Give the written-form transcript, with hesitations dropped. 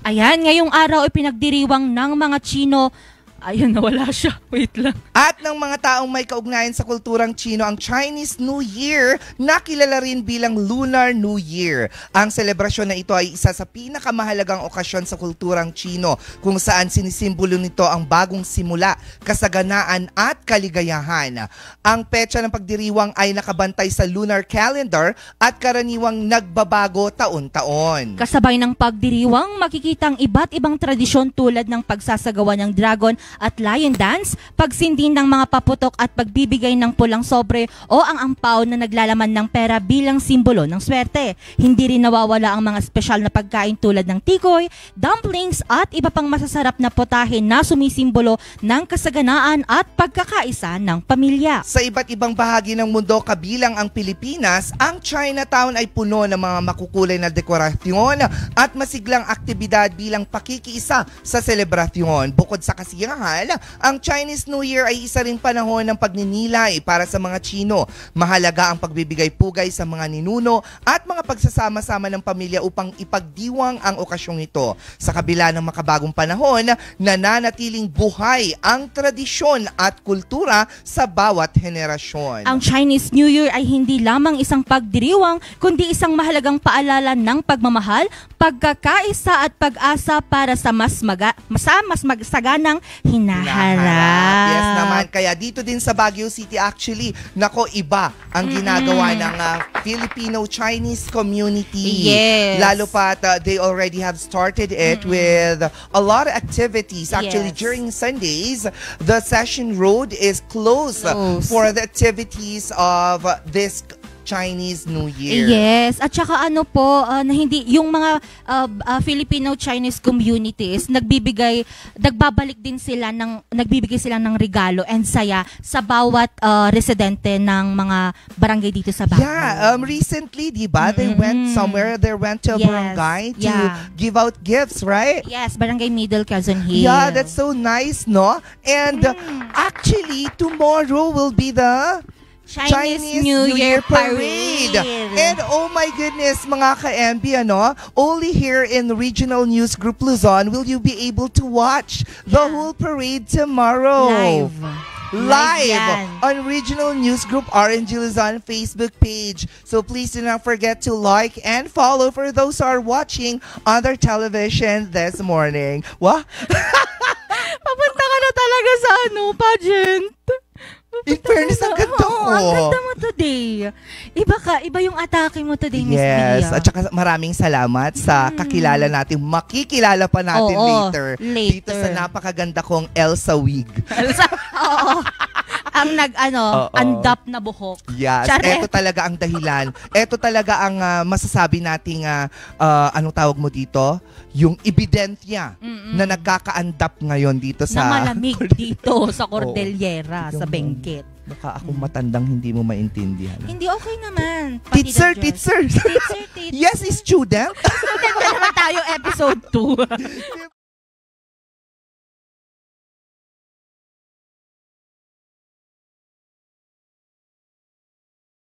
Ayan, ngayong araw ay pinagdiriwang ng mga Chino. Ayun, nawala siya. Wait lang. At ng mga taong may kaugnayan sa kulturang Chino ang Chinese New Year na kilala rin bilang Lunar New Year. Ang selebrasyon na ito ay isa sa pinakamahalagang okasyon sa kulturang Chino kung saan sinisimbolo nito ang bagong simula, kasaganaan at kaligayahan. Ang petsa ng pagdiriwang ay nakabantay sa lunar calendar at karaniwang nagbabago taon-taon. Kasabay ng pagdiriwang, makikita ang iba't ibang tradisyon tulad ng pagsasagawa ng dragon at lion dance, pagsindi ng mga paputok at pagbibigay ng pulang sobre o ang ampaw na naglalaman ng pera bilang simbolo ng swerte. Hindi rin nawawala ang mga espesyal na pagkain tulad ng tikoy, dumplings at iba pang masasarap na potahe na sumisimbolo ng kasaganaan at pagkakaisa ng pamilya. Sa iba't ibang bahagi ng mundo kabilang ang Pilipinas, ang Chinatown ay puno ng mga makukulay na dekorasyon at masiglang aktibidad bilang pakikiisa sa selebrasyon. Bukod sa kasiyahan, ang Chinese New Year ay isa ring panahon ng pagninilay para sa mga Chino. Mahalaga ang pagbibigay pugay sa mga ninuno at mga pagsasama-sama ng pamilya upang ipagdiwang ang okasyong ito. Sa kabila ng makabagong panahon, nananatiling buhay ang tradisyon at kultura sa bawat henerasyon. Ang Chinese New Year ay hindi lamang isang pagdiriwang, kundi isang mahalagang paalala ng pagmamahal, pagkakaisa at pag-asa para sa mas masaganang hinaharap. Yes naman. Kaya dito din sa Baguio City actually, nako iba ang ginagawa ng Filipino-Chinese community. Yes. Lalo pat they already have started it with a lot of activities. Actually, during Sundays, the Session Road is closed for the activities of this Chinese New Year. Yes, at saka ano po, na hindi yung mga Filipino-Chinese communities nagbibigay ng regalo and saya sa bawat residente ng mga barangay dito sa Baguio. Yeah, recently, di ba, they went somewhere, they went to a barangay to give out gifts, right? Yes, Barangay Middle Quezon Hill. Yeah, that's so nice, no? And actually, tomorrow will be the Chinese New Year Parade. And oh my goodness, mga ka-MB, only here in Regional News Group Luzon will you be able to watch the whole parade tomorrow. Live on Regional News Group RNG Luzon Facebook page. So please do not forget to like and follow for those who are watching on their television this morning. What? Papunta ka na talaga sa pageant. In fairness, ang ganda ko. Ang ganda mo today. Iba yung atake mo today, Miss Yes, Bia. at saka maraming salamat sa kakilala natin. Makikilala pa natin later. Dito sa napakaganda kong Elsa wig. Oo. Ang andap na buhok. Yes, ito talaga ang dahilan. Ito talaga ang masasabi nating, anong tawag mo dito? Yung ebidensya na nagkakaandap ngayon dito sa... Na malamig dito sa Cordillera, sa Benguet. Baka akong matandang hindi mo maintindihan. Hindi, okay naman. Teacher. Teacher. Yes, student. Student na naman tayo, episode 2.